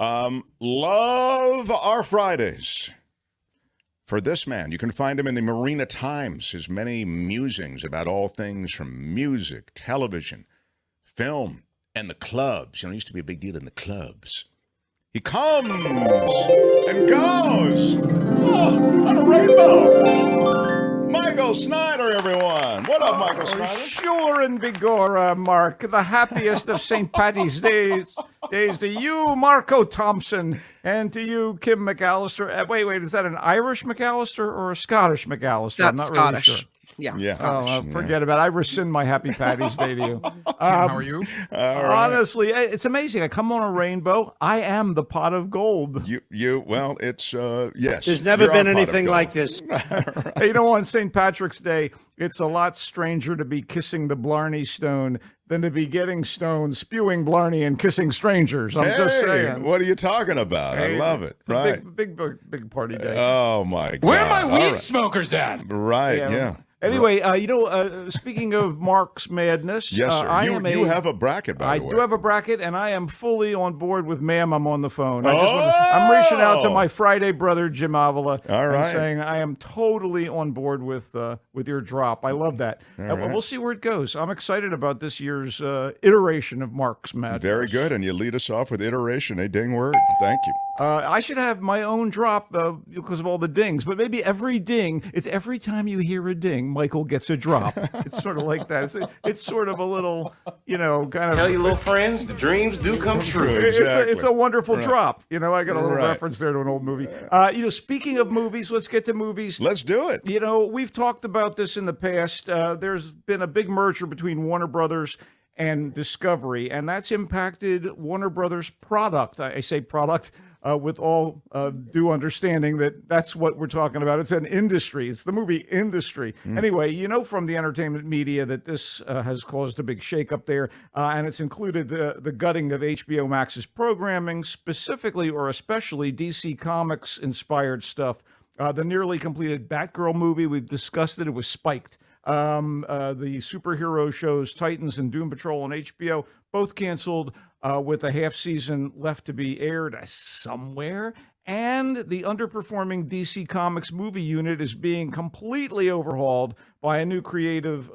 Love our Fridays. For this man, you can find him in the Marina Times, his many musings about all things from music, television, film, and the clubs. He used to be a big deal in the clubs. He comes and goes on a rainbow. Michael Snyder, everyone. What up, Michael Snyder? Sure and begorra, Mark. The happiest of St. Patty's days to you, Marco Thompson, and to you, Kim McAllister. Wait, is that an Irish McAllister or a Scottish McAllister? That's I'm not Scottish. really sure. Yeah. Forget about it. I rescind my happy Patty's Day to you. Kim, how are you? Honestly, it's amazing. I come on a rainbow. I am the pot of gold. Well, it's, yes. There's never been anything like this. Hey, on St. Patrick's Day, it's a lot stranger to be kissing the Blarney Stone than to be getting stoned, spewing Blarney, and kissing strangers. I'm just saying. What are you talking about? Hey, I love it. It's a big party day. Oh, my God. Where are my weed smokers at? Right, yeah. Anyway, speaking of Mark's madness, yes, sir. You have a bracket, by the way. I do have a bracket, and I am fully on board with Ma'am. I'm on the phone. I'm reaching out to my Friday brother, Jim Avila, and saying I am totally on board with your drop. I love that. We'll see where it goes. I'm excited about this year's iteration of Mark's madness. Very good, and you lead us off with iteration, a ding word. Thank you. I should have my own drop because of all the dings, but maybe every ding, it's every time you hear a ding, Michael gets a drop. It's sort of like that. It's sort of a little, kind of. Tell your little friends, the dreams do come true. It's a wonderful drop. I got a little reference there to an old movie. Speaking of movies, let's get to movies. Let's do it. We've talked about this in the past. There's been a big merger between Warner Brothers and Discovery, and that's impacted Warner Brothers' product. I say product. With all due understanding that that's what we're talking about. It's an industry. It's the movie industry. Anyway, from the entertainment media that this has caused a big shakeup there, and it's included the gutting of HBO Max's programming, specifically or especially DC Comics-inspired stuff. The nearly completed Batgirl movie, we've discussed it. It was spiked. The superhero shows Titans and Doom Patrol on HBO, both canceled with a half season left to be aired somewhere. And the underperforming DC Comics movie unit is being completely overhauled by a new creative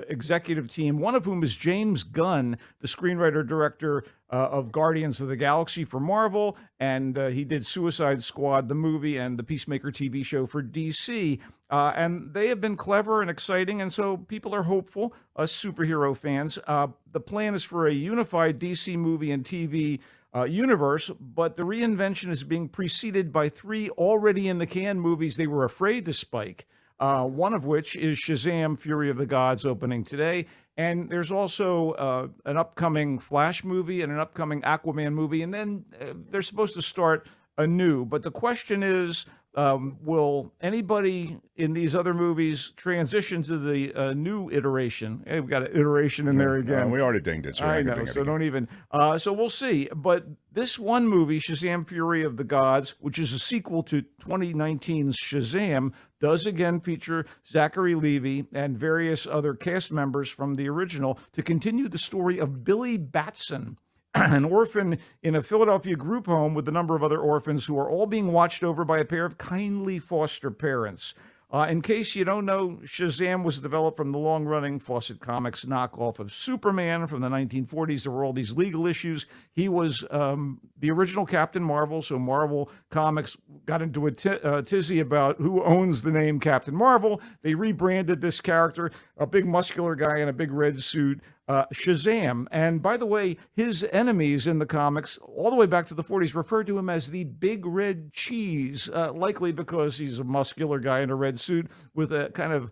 executive team, one of whom is James Gunn, the screenwriter-director of Guardians of the Galaxy for Marvel, and he did Suicide Squad, the movie, and the Peacemaker TV show for DC. And they have been clever and exciting, and so people are hopeful, us superhero fans. The plan is for a unified DC movie and TV universe, but the reinvention is being preceded by 3 already-in-the-can movies they were afraid to spike, one of which is Shazam! Fury of the Gods, opening today. And there's also an upcoming Flash movie and an upcoming Aquaman movie, and then they're supposed to start anew. But the question is, will anybody in these other movies transition to the new iteration? Hey, we've got an iteration in there again. We already dinged it. So I know, so don't even. So we'll see. But this one movie, Shazam! Fury of the Gods, which is a sequel to 2019's Shazam, does again feature Zachary Levi and various other cast members from the original to continue the story of Billy Batson, an orphan in a Philadelphia group home with a number of other orphans who are all being watched over by a pair of kindly foster parents. In case you don't know, Shazam was developed from the long-running Fawcett Comics knockoff of Superman from the 1940s. There were all these legal issues. He was the original Captain Marvel, so Marvel Comics got into a tizzy about who owns the name Captain Marvel. They rebranded this character, a big muscular guy in a big red suit, Shazam. And by the way, his enemies in the comics, all the way back to the 40s, referred to him as the Big Red Cheese, likely because he's a muscular guy in a red suit with a kind of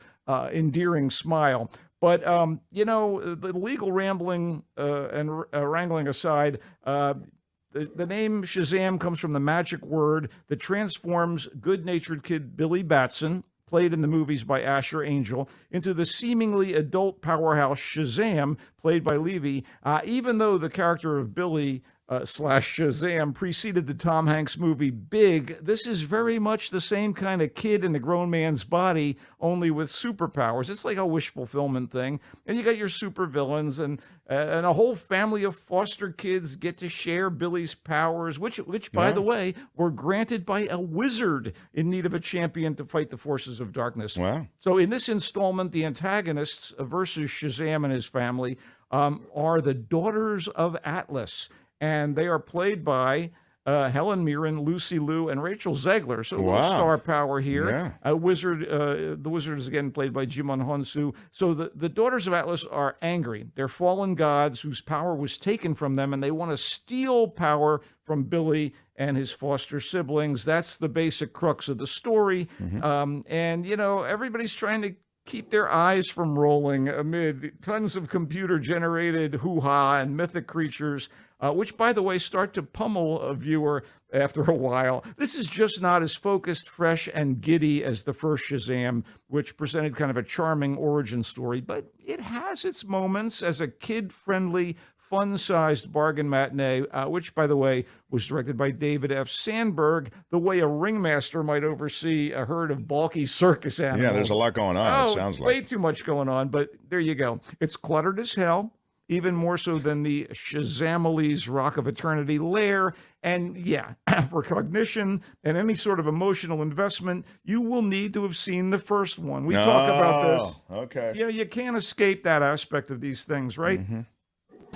endearing smile. But, the legal rambling and wrangling aside, the name Shazam comes from the magic word that transforms good-natured kid Billy Batson, played in the movies by Asher Angel, into the seemingly adult powerhouse Shazam, played by Levy, even though the character of Billy slash Shazam preceded the Tom Hanks movie Big. This is very much the same kind of kid in a grown man's body, only with superpowers. It's like a wish fulfillment thing. And you got your supervillains and a whole family of foster kids get to share Billy's powers, which by the way, were granted by a wizard in need of a champion to fight the forces of darkness. Wow. So in this installment, the antagonists versus Shazam and his family are the Daughters of Atlas. And they are played by Helen Mirren, Lucy Liu, and Rachel Zegler. So a little star power here. Yeah. The wizard is again played by Jimon Honsu. So the Daughters of Atlas are angry. They're fallen gods whose power was taken from them, and they want to steal power from Billy and his foster siblings. That's the basic crux of the story. And, you know, everybody's trying to keep their eyes from rolling amid tons of computer-generated hoo-ha and mythic creatures, which, by the way, start to pummel a viewer after a while. This is just not as focused, fresh, and giddy as the first Shazam, which presented kind of a charming origin story, but it has its moments as a kid-friendly, fun-sized bargain matinee, which, by the way, was directed by David F. Sandberg, the way a ringmaster might oversee a herd of bulky circus animals. Yeah, there's a lot going on, it sounds like. Way too much going on, but there you go. It's cluttered as hell, even more so than the Shazamalee's Rock of Eternity lair. And yeah, for cognition and any sort of emotional investment, you will need to have seen the first one. We talk about this. Okay. You know, you can't escape that aspect of these things, right?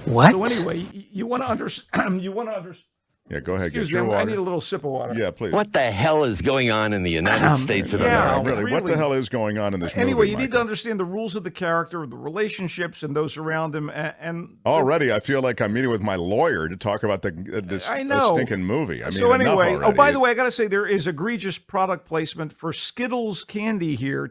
What? So anyway, you want to understand. Yeah, go ahead. Excuse Get your me, water. I need a little sip of water. Yeah, please. What the hell is going on in the United States of yeah, America? Really, what the hell is going on in this movie? Anyway, you need to Michael? understand the rules of the character, the relationships, and those around him. And Already, I feel like I'm meeting with my lawyer to talk about this I know. stinking movie. I mean, so enough anyway, already. by the way, I got to say there is egregious product placement for Skittles candy here.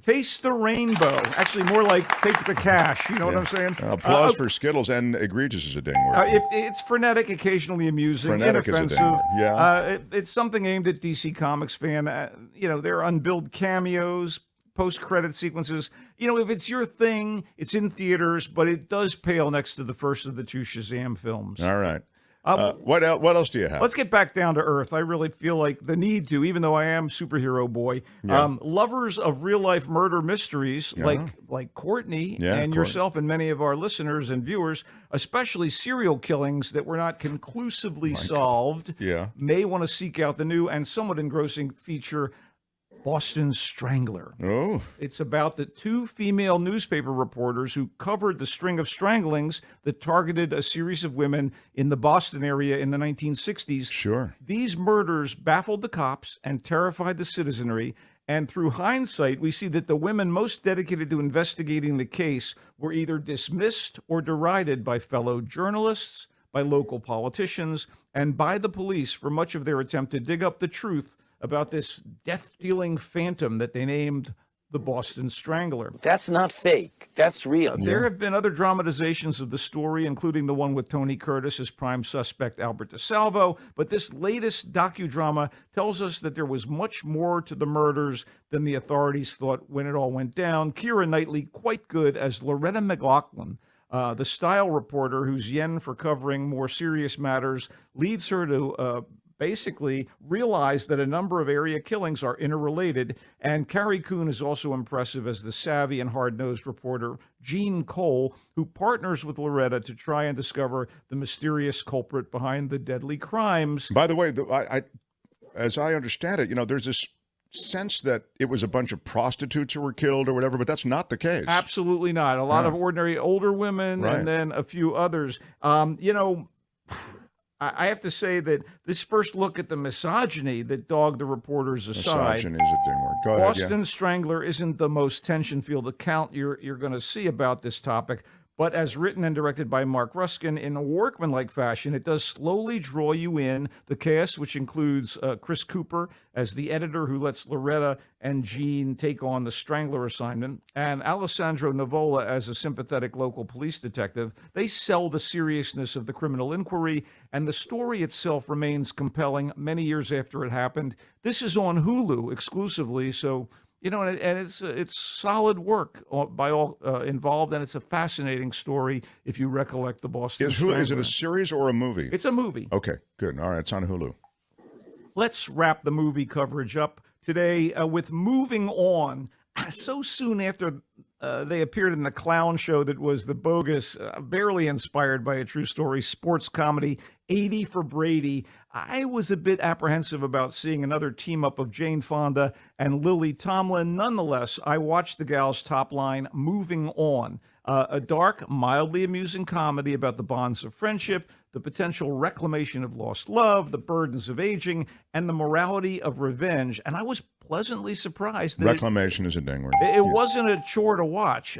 Taste the rainbow. Actually, more like take the cash. You know what I'm saying? Applause for Skittles, and egregious is a ding word. It's frenetic, occasionally amusing, Frenetic is a ding inoffensive. word. Yeah. It's something aimed at DC Comics fan. You know, there are unbilled cameos, post-credit sequences. You know, if it's your thing, it's in theaters, but it does pale next to the first of the two Shazam films. All right. What else do you have? Let's get back down to earth. I really feel like the need to, even though I am superhero boy. Lovers of real life murder mysteries, like Courtney and yourself and many of our listeners and viewers, especially serial killings that were not conclusively solved, may want to seek out the new and somewhat engrossing feature, Boston Strangler. Oh. It's about the two female newspaper reporters who covered the string of stranglings that targeted a series of women in the Boston area in the 1960s. Sure. These murders baffled the cops and terrified the citizenry. And through hindsight, we see that the women most dedicated to investigating the case were either dismissed or derided by fellow journalists, by local politicians, and by the police for much of their attempt to dig up the truth about this death-dealing phantom that they named the Boston Strangler. That's not fake. That's real. There have been other dramatizations of the story, including the one with Tony Curtis as prime suspect Albert DeSalvo, but this latest docudrama tells us that there was much more to the murders than the authorities thought when it all went down. Keira Knightley, quite good as Loretta McLaughlin, the style reporter whose yen for covering more serious matters leads her to basically realize that a number of area killings are interrelated. And Carrie Coon is also impressive as the savvy and hard-nosed reporter Jean Cole, who partners with Loretta to try and discover the mysterious culprit behind the deadly crimes. By the way, as I understand it, you know, there's this sense that it was a bunch of prostitutes who were killed or whatever, but that's not the case. Absolutely not. A lot of ordinary older women and then a few others. You know, I have to say that this first look at the misogyny that dogged the reporters aside, Misogyny is a ding word. Go ahead, Boston Strangler isn't the most tension-filled account you're going to see about this topic, but as written and directed by Mark Ruskin in a workmanlike fashion, it does slowly draw you in. The cast, which includes Chris Cooper as the editor who lets Loretta and Jean take on the Strangler assignment, and Alessandro Nivola as a sympathetic local police detective, they sell the seriousness of the criminal inquiry, and the story itself remains compelling many years after it happened. This is on Hulu exclusively, so And it's solid work by all involved, and it's a fascinating story if you recollect the Boston Strangler. Is it a series or a movie? It's a movie. Okay, good. All right, it's on Hulu. Let's wrap the movie coverage up today with Moving On. So soon after they appeared in the clown show that was the bogus, barely inspired by a true story sports comedy, 80 for Brady, I was a bit apprehensive about seeing another team up of Jane Fonda and Lily Tomlin. Nonetheless, I watched the gal's top line, Moving On, a dark, mildly amusing comedy about the bonds of friendship, the potential reclamation of lost love, the burdens of aging, and the morality of revenge. And I was pleasantly surprised that Reclamation is a ding word. it wasn't a chore to watch.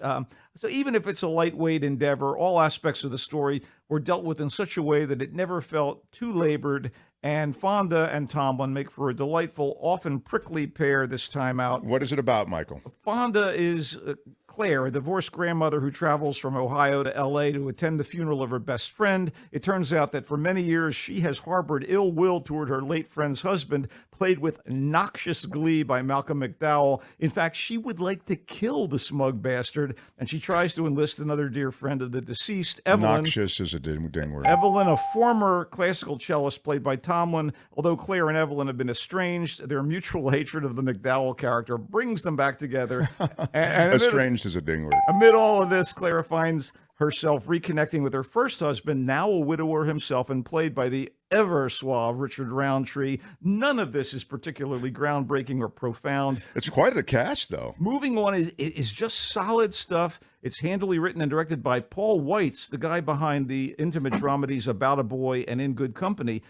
So even if it's a lightweight endeavor, all aspects of the story were dealt with in such a way that it never felt too labored. And Fonda and Tomlin make for a delightful, often prickly pair this time out. What is it about, Michael? Fonda is Claire, a divorced grandmother who travels from Ohio to L.A. to attend the funeral of her best friend. It turns out that for many years, she has harbored ill will toward her late friend's husband, played with noxious glee by Malcolm McDowell. In fact, she would like to kill the smug bastard, and she tries to enlist another dear friend of the deceased, Evelyn. Noxious is a ding word. Evelyn, a former classical cellist played by Tomlin. Although Claire and Evelyn have been estranged, their mutual hatred of the McDowell character brings them back together. And Estranged is a ding word. amid all of this, Claire finds herself reconnecting with her first husband, now a widower himself, and played by the ever suave Richard Roundtree. None of this is particularly groundbreaking or profound. It's quite the cast, though. Moving On is just solid stuff. It's handily written and directed by Paul Weitz, the guy behind the intimate dramedies About a Boy and In Good Company.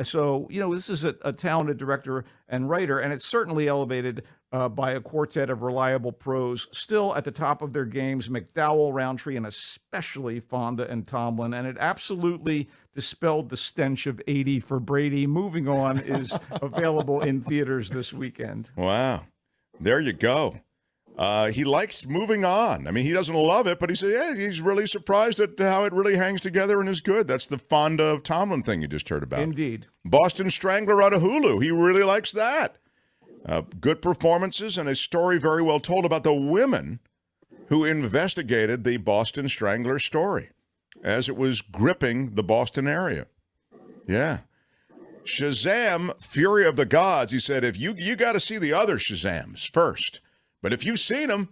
So, this is a talented director and writer, and it's certainly elevated by a quartet of reliable pros, still at the top of their games, McDowell, Roundtree, and especially Fonda and Tomlin. And it absolutely dispelled the stench of 80 for Brady. Moving On is available in theaters this weekend. Wow. There you go. He likes Moving On. I mean, he doesn't love it, but he said, yeah, he's really surprised at how it really hangs together and is good. That's the Fonda Tomlin thing you just heard about. Indeed. Boston Strangler on a Hulu. He really likes that. Good performances and a story very well told about the women who investigated the Boston Strangler story as it was gripping the Boston area. Yeah. SHAZAM, Fury of the Gods, he said, if you got to see the other SHAZAMs first. But if you've seen them,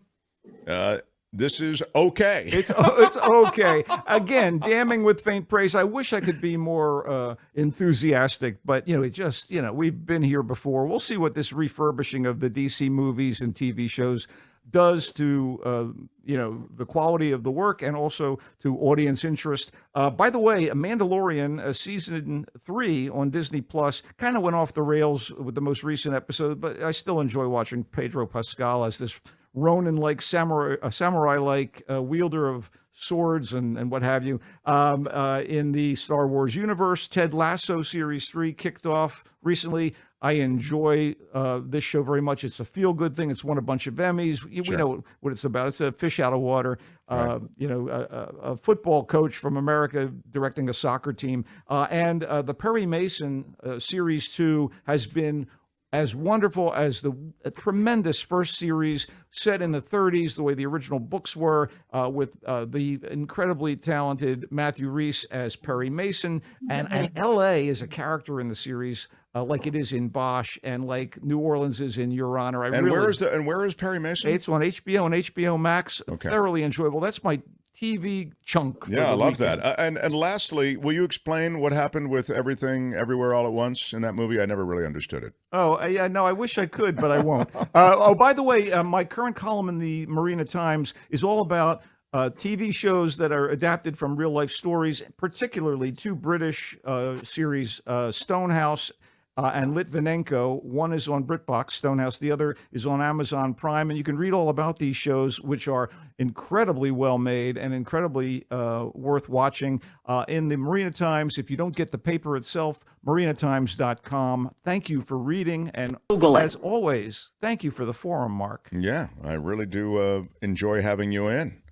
this is okay. It's okay. Again, damning with faint praise. I wish I could be more enthusiastic, but it just we've been here before. We'll see what this refurbishing of the DC movies and TV shows does to the quality of the work and also to audience interest. By the way, Mandalorian season 3 on Disney Plus kind of went off the rails with the most recent episode, but I still enjoy watching Pedro Pascal as this Ronin-like samurai-like wielder of swords and what have you. In the Star Wars universe, Ted Lasso Series 3 kicked off recently. I enjoy this show very much. It's a feel-good thing. It's won a bunch of Emmys. Sure. We know what it's about. It's a fish out of water. Right. A football coach from America directing a soccer team. And the Perry Mason Series 2 has been as wonderful as a tremendous first series set in the 30s, the way the original books were, with the incredibly talented Matthew Rhys as Perry Mason. And L.A. is a character in the series like it is in Bosch and like New Orleans is in Your Honor. Where is Perry Mason? It's on HBO and HBO Max. Okay. Thoroughly enjoyable. That's my TV chunk. Yeah, I love that. And lastly, will you explain what happened with Everything Everywhere All at Once in that movie? I never really understood it. Oh, yeah, no, I wish I could, but I won't. By the way, my current column in the Marina Times is all about TV shows that are adapted from real life stories, particularly two British series, Stonehouse and Litvinenko. One is on BritBox, Stonehouse. The other is on Amazon Prime. And you can read all about these shows, which are incredibly well made and incredibly worth watching in the Marina Times. If you don't get the paper itself, marinatimes.com. Thank you for reading. And as always, thank you for the forum, Mark. Yeah, I really do enjoy having you in.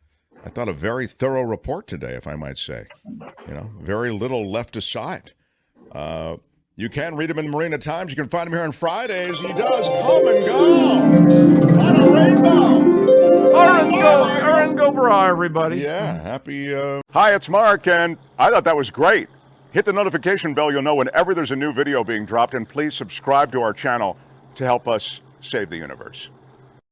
I thought a very thorough report today, if I might say. Very little left aside. You can read him in the Marina Times. You can find him here on Fridays. He does come and go on a rainbow. Oren Bra, everybody. Yeah, happy. Hi, it's Mark, and I thought that was great. Hit the notification bell. You'll know whenever there's a new video being dropped, and please subscribe to our channel to help us save the universe.